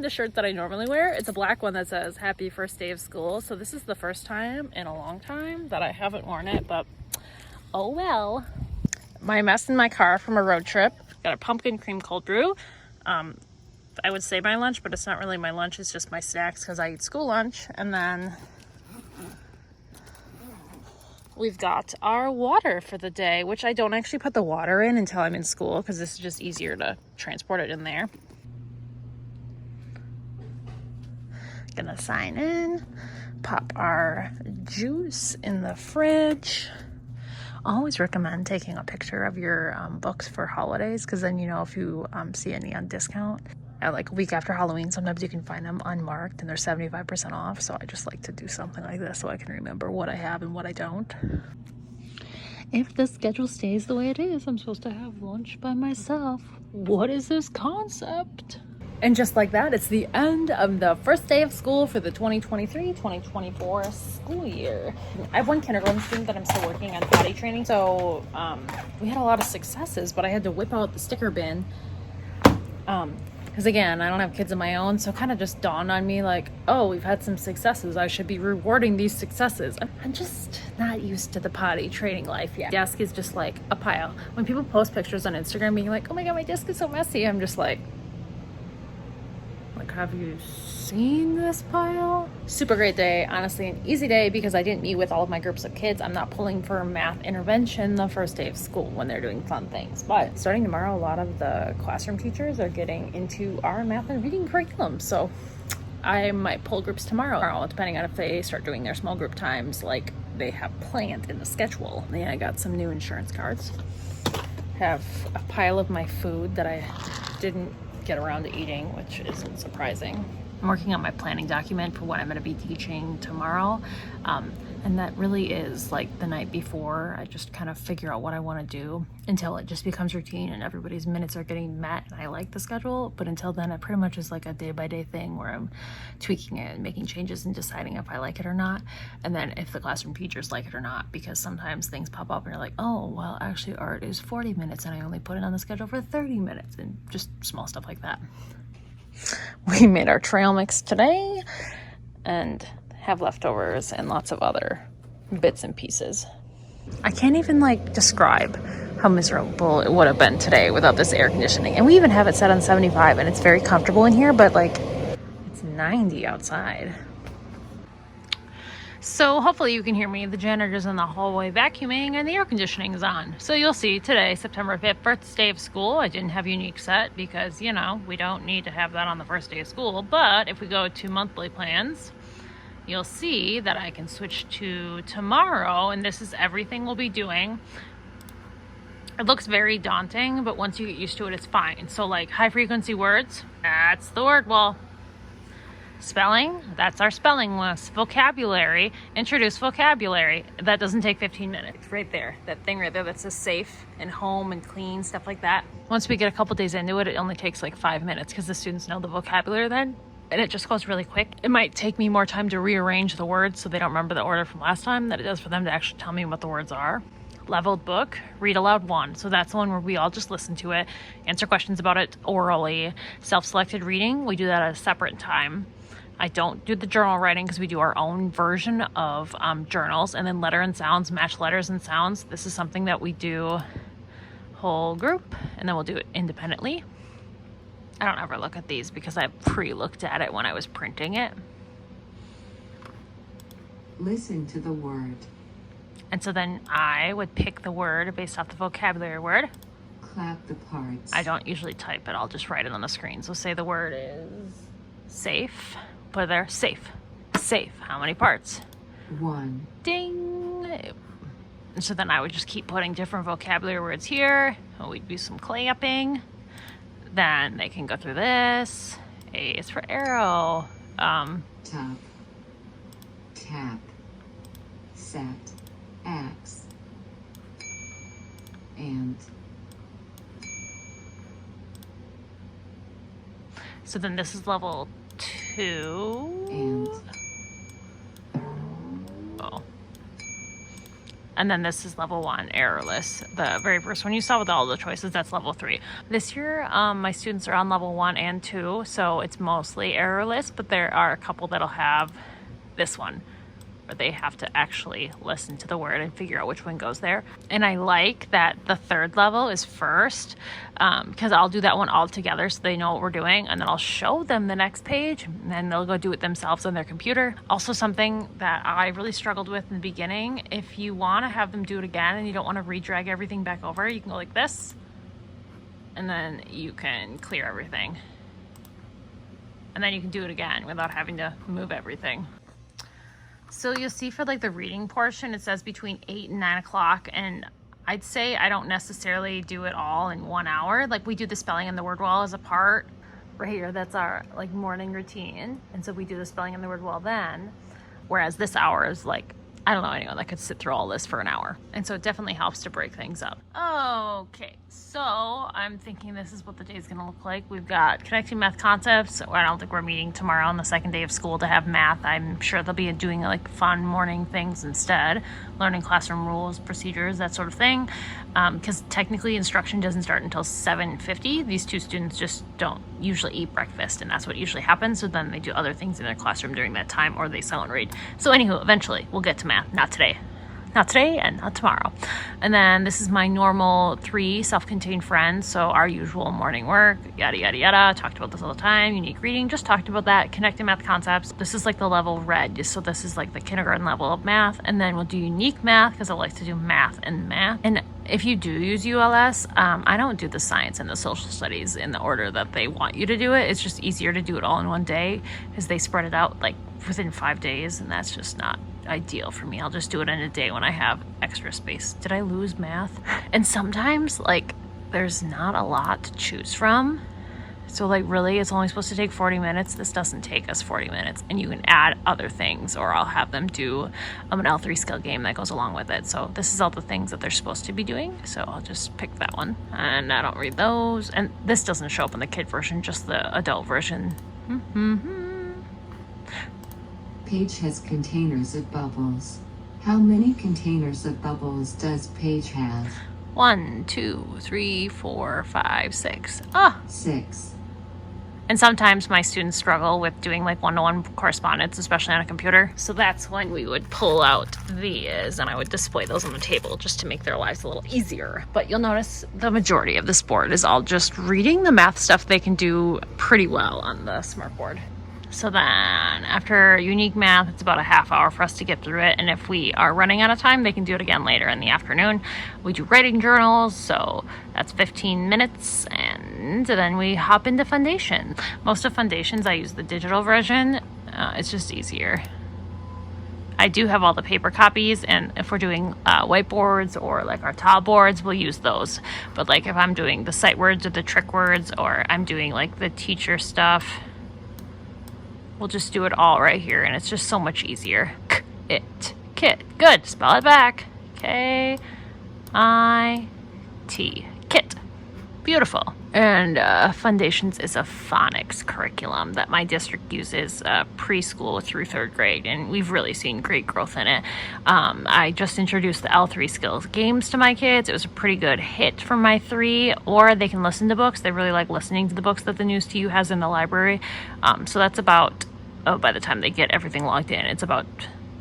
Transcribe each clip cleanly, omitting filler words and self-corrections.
the shirt that I normally wear. It's a black one that says happy first day of school. So this is the first time in a long time that I haven't worn it, but oh well. My mess in my car from a road trip. Got a pumpkin cream cold brew. I would say my lunch, but it's not really my lunch. It's just my snacks because I eat school lunch. And then we've got our water for the day, which I don't actually put the water in until I'm in school because this is just easier to transport it in there. Gonna sign in, pop our juice in the fridge. Always recommend taking a picture of your books for holidays, because then you know if you see any on discount. At like a week after Halloween, sometimes you can find them unmarked and they're 75% off. So I just like to do something like this so I can remember what I have and what I don't. If the schedule stays the way it is, I'm supposed to have lunch by myself. What is this concept? And just like that, it's the end of the first day of school for the 2023-2024 school year. I have one kindergarten student that I'm still working on potty training. So we had a lot of successes, but I had to whip out the sticker bin. Because again, I don't have kids of my own, so it kind of just dawned on me like, oh, we've had some successes. I should be rewarding these successes. I'm just not used to the potty training life yet. Desk is just like a pile. When people post pictures on Instagram being like, oh my God, my desk is so messy, I'm just like, have you seen this pile? Super great day, honestly, an easy day because I didn't meet with all of my groups of kids. I'm not pulling for math intervention the first day of school when they're doing fun things. But starting tomorrow, a lot of the classroom teachers are getting into our math and reading curriculum. So I might pull groups tomorrow, depending on if they start doing their small group times like they have planned in the schedule. And I got some new insurance cards. Have a pile of my food that I didn't get around to eating, which isn't surprising. I'm working on my planning document for what I'm going to be teaching tomorrow, and that really is like the night before. I just kind of figure out what I want to do until it just becomes routine and everybody's minutes are getting met and I like the schedule. But until then, it pretty much is like a day-by-day thing where I'm tweaking it and making changes and deciding if I like it or not, and then if the classroom teachers like it or not, because sometimes things pop up and you're like, oh well, actually art is 40 minutes and I only put it on the schedule for 30 minutes, and just small stuff like that. We made our trail mix today and have leftovers and lots of other bits and pieces. I can't even like describe how miserable it would have been today without this air conditioning. And we even have it set on 75 and it's very comfortable in here, but like it's 90 outside. So hopefully you can hear me. The janitor's in the hallway vacuuming and the air conditioning is on. So you'll see today, September 5th, first day of school. I didn't have unique set because, you know, we don't need to have that on the first day of school. But if we go to monthly plans, you'll see that I can switch to tomorrow, and this is everything we'll be doing. It looks very daunting, but once you get used to it, it's fine. So like high frequency words, that's the word wall. Spelling, that's our spelling list. Vocabulary, introduce vocabulary. That doesn't take 15 minutes. Right there, that thing right there that says safe and home and clean, stuff like that. Once we get a couple days into it, it only takes like 5 minutes because the students know the vocabulary then, and it just goes really quick. It might take me more time to rearrange the words so they don't remember the order from last time than it does for them to actually tell me what the words are. Leveled book, read aloud 1. So that's the one where we all just listen to it, answer questions about it orally. Self-selected reading, we do that at a separate time. I don't do the journal writing because we do our own version of journals. And then letter and sounds, match letters and sounds. This is something that we do whole group, and then we'll do it independently. I don't ever look at these because I pre-looked at it when I was printing it. Listen to the word. And so then I would pick the word based off the vocabulary word. Clap the parts. I don't usually type it, I'll just write it on the screen. So say the word is safe. Put it there, safe. Safe. How many parts? 1. Ding. And so then I would just keep putting different vocabulary words here. We'd do some clapping. Then they can go through this. A is for arrow. Top. Tap. Set. Axe. And. So then this is level 2. And. Oh. And then this is level 1, errorless. The very first one you saw with all the choices, that's level 3. This year, my students are on level 1 and 2, so it's mostly errorless, but there are a couple that'll have this one, where they have to actually listen to the word and figure out which one goes there. And I like that the third level is first, because I'll do that one all together so they know what we're doing, and then I'll show them the next page, and then they'll go do it themselves on their computer. Also, something that I really struggled with in the beginning, if you want to have them do it again and you don't want to re-drag everything back over, you can go like this, and then you can clear everything. And then you can do it again without having to move everything. So you'll see for like the reading portion, it says between 8 and 9 o'clock. And I'd say I don't necessarily do it all in 1 hour. Like we do the spelling and the word wall as a part right here. That's our like morning routine. And so we do the spelling and the word wall then. Whereas this hour is like, I don't know anyone that could sit through all this for an hour. And so it definitely helps to break things up. Okay, so I'm thinking this is what the day is going to look like. We've got connecting math concepts. I don't think we're meeting tomorrow on the second day of school to have math. I'm sure they'll be doing like fun morning things instead, learning classroom rules, procedures, that sort of thing. Because technically instruction doesn't start until 7:50. These two students just don't usually eat breakfast, and that's what usually happens. So then they do other things in their classroom during that time, or they silent read. So anywho, eventually we'll get to math. Not today. Not today and not tomorrow. And then this is my normal 3 self-contained friends. So our usual morning work, yada, yada, yada. Talked about this all the time. Unique reading, just talked about that. Connecting math concepts. This is like the level red. So this is like the kindergarten level of math. And then we'll do unique math because I like to do math and math. And if you do use ULS, I don't do the science and the social studies in the order that they want you to do it. It's just easier to do it all in one day because they spread it out like within 5 days, and that's just not ideal for me. I'll just do it in a day when I have extra space. Did I lose math? And sometimes like there's not a lot to choose from. So like really it's only supposed to take 40 minutes. This doesn't take us 40 minutes, and you can add other things, or I'll have them do an L3 skill game that goes along with it. So this is all the things that they're supposed to be doing. So I'll just pick that one, and I don't read those. And this doesn't show up in the kid version, just the adult version. Page has containers of bubbles. How many containers of bubbles does Page have? 1, 2, 3, 4, 5, 6. 6. And sometimes my students struggle with doing like one-to-one correspondence, especially on a computer. So that's when we would pull out these and I would display those on the table just to make their lives a little easier. But you'll notice the majority of this board is all just reading. The math stuff they can do pretty well on the smart board. So then after unique math, it's about a half hour for us to get through it. And if we are running out of time, they can do it again later in the afternoon. We do writing journals, so that's 15 minutes. And then we hop into Foundation. Most of Foundations, I use the digital version. It's just easier. I do have all the paper copies, and if we're doing whiteboards or like our tile boards, we'll use those. But like if I'm doing the sight words or the trick words, or I'm doing like the teacher stuff, we'll just do it all right here, and it's just so much easier. Kit. Good. Spell it back. K-I-T. Kit. Beautiful. And Foundations is a phonics curriculum that my district uses preschool through 3rd grade, and we've really seen great growth in it. I just introduced the L3 skills games to my kids. It was a pretty good hit for my 3, or they can listen to books. They really like listening to the books that the News to You has in the library. So that's about, by the time they get everything logged in, it's about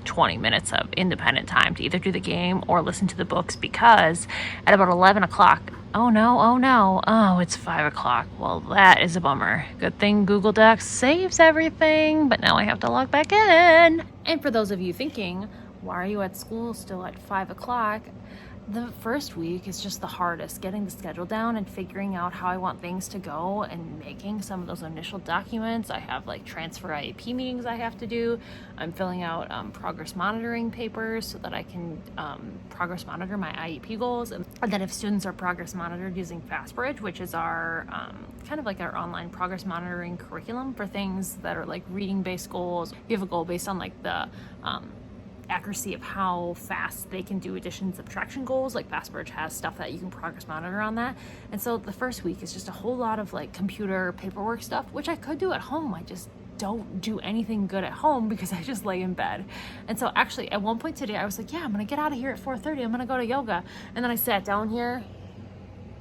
20 minutes of independent time to either do the game or listen to the books, because at about 11 o'clock, oh, it's 5 o'clock. Well, that is a bummer. Good thing Google Docs saves everything, but now I have to log back in. And for those of you thinking, why are you at school still at 5 o'clock? The first week is just the hardest, getting the schedule down and figuring out how I want things to go and making some of those initial documents. I have like transfer IEP meetings I have to do. I'm filling out progress monitoring papers so that I can progress monitor my IEP goals. And then if students are progress monitored using FastBridge, which is our kind of like our online progress monitoring curriculum for things that are like reading-based goals. We have a goal based on like the accuracy of how fast they can do addition and subtraction goals. Like FastBridge has stuff that you can progress monitor on that. And so the first week is just a whole lot of like computer paperwork stuff, which I could do at home. I just don't do anything good at home because I just lay in bed. And so actually at one point today, I was like, yeah, I'm gonna get out of here at 4:30. I'm gonna go to yoga. And then I sat down here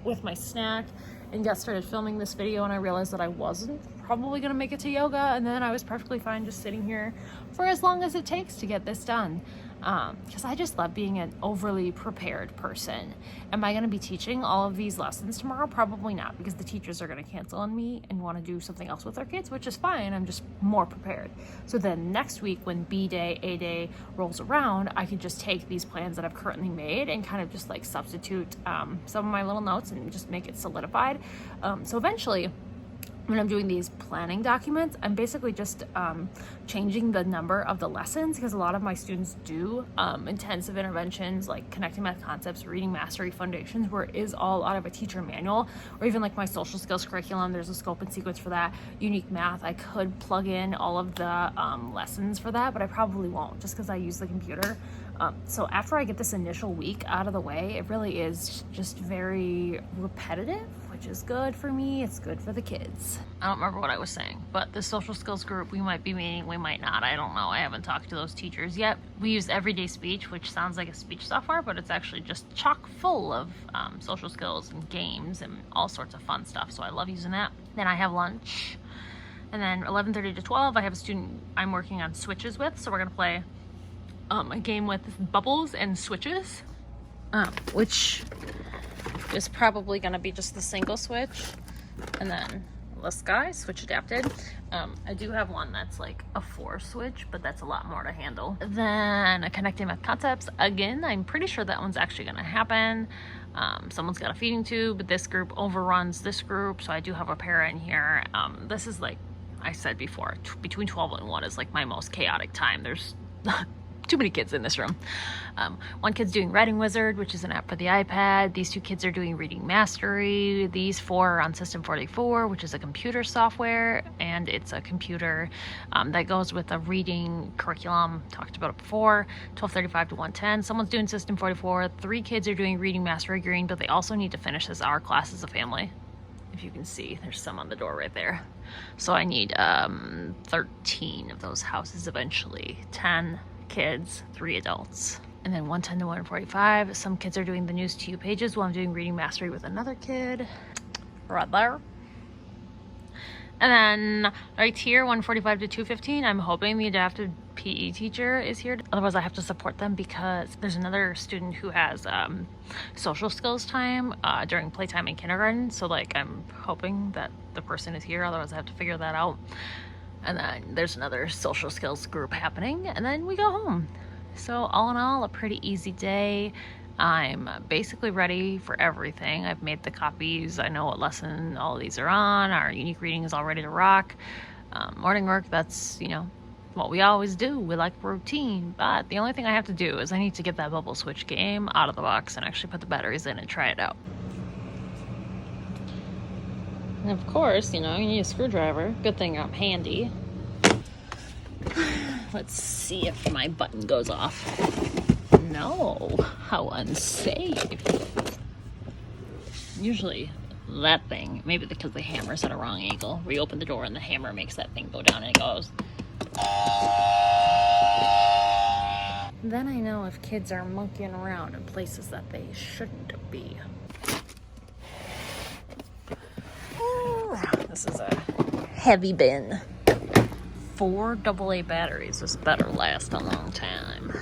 with my snack and started filming this video, and I realized that I wasn't probably gonna make it to yoga, and then I was perfectly fine just sitting here for as long as it takes to get this done, because I just love being an overly prepared person. Am I gonna be teaching all of these lessons tomorrow? Probably not, because the teachers are gonna cancel on me and want to do something else with their kids, which is fine. I'm just more prepared. So then next week when B day, A day rolls around, I can just take these plans that I've currently made and kind of just like substitute some of my little notes and just make it solidified. So eventually, when I'm doing these planning documents, I'm basically just changing the number of the lessons, because a lot of my students do intensive interventions like connecting math concepts, reading mastery foundations, where it is all out of a teacher manual, or even like my social skills curriculum, there's a scope and sequence for that. Unique math, I could plug in all of the lessons for that, but I probably won't, just because I use the computer. So after I get this initial week out of the way, it really is just very repetitive, which is good for me. It's good for the kids. I don't remember what I was saying, but the social skills group, we might be meeting, we might not. I don't know. I haven't talked to those teachers yet. We use Everyday Speech, which sounds like a speech software, but it's actually just chock full of social skills and games and all sorts of fun stuff. So I love using that. Then I have lunch. And then 11:30 to 12, I have a student I'm working on switches with. So we're going to play a game with bubbles and switches, which is probably going to be just the single switch, and then this guy switch adapted. I do have one that's like a 4 switch, but that's a lot more to handle. Then a connecting math concepts, again, I'm pretty sure that one's actually going to happen. Someone's got a feeding tube. This group overruns this group, so I do have a pair in here. This is, like I said before, between 12 and 1 is like my most chaotic time. There's too many kids in this room. One kid's doing Writing Wizard, which is an app for the iPad. These 2 kids are doing Reading Mastery. These 4 are on System 44, which is a computer software, and it's a computer that goes with a reading curriculum. Talked about it before. 1235 to 110. Someone's doing System 44. 3 kids are doing Reading Mastery Green, but they also need to finish this hour class as a family. If you can see, there's some on the door right there. So I need 13 of those houses eventually. 10 kids, 3 adults. And then 110 to 145, some kids are doing the News to You pages while I'm doing Reading Mastery with another kid. Right there. And then right here, 145 to 215, I'm hoping the adaptive PE teacher is here. Otherwise, I have to support them because there's another student who has social skills time during playtime in kindergarten. So like, I'm hoping that the person is here. Otherwise, I have to figure that out. And then there's another social skills group happening, and then we go home. So all in all, a pretty easy day. I'm basically ready for everything. I've made the copies. I know what lesson all of these are on. Our unique reading is all ready to rock. Morning work, that's, you know, what we always do. We like routine. But the only thing I have to do is I need to get that bubble switch game out of the box and actually put the batteries in and try it out. And of course, you know, you need a screwdriver. Good thing I'm handy. Let's see if my button goes off. No, how unsafe. Usually that thing, maybe because the hammer's at a wrong angle. We open the door and the hammer makes that thing go down and it goes. Then I know if kids are monkeying around in places that they shouldn't be. This is a heavy bin. 4 AA batteries. This better last a long time.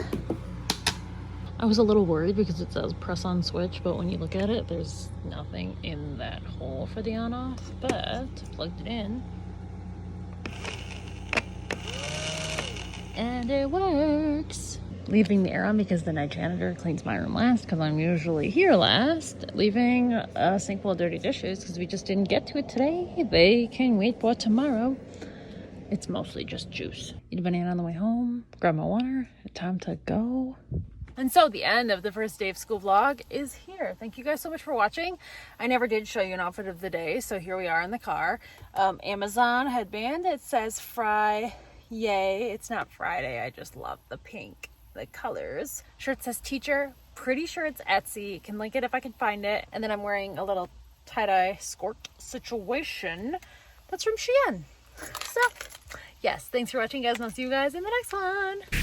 I was a little worried because it says press on switch, but when you look at it, there's nothing in that hole for the on off, but plugged it in. And it works. Leaving the air on because the night janitor cleans my room last, because I'm usually here last. Leaving a sink full of dirty dishes because we just didn't get to it today. They can wait for tomorrow. It's mostly just juice. Eat a banana on the way home. Grab my water. Time to go. And so the end of the first day of school vlog is here. Thank you guys so much for watching. I never did show you an outfit of the day, so here we are in the car. Amazon headband. It says Fry. Yay. It's not Friday. I just love the pink. The colors. Shirt says teacher. Pretty sure it's Etsy. Can link it if I can find it. And then I'm wearing a little tie-dye skirt situation. That's from Shein. So yes, thanks for watching, guys, and I'll see you guys in the next one.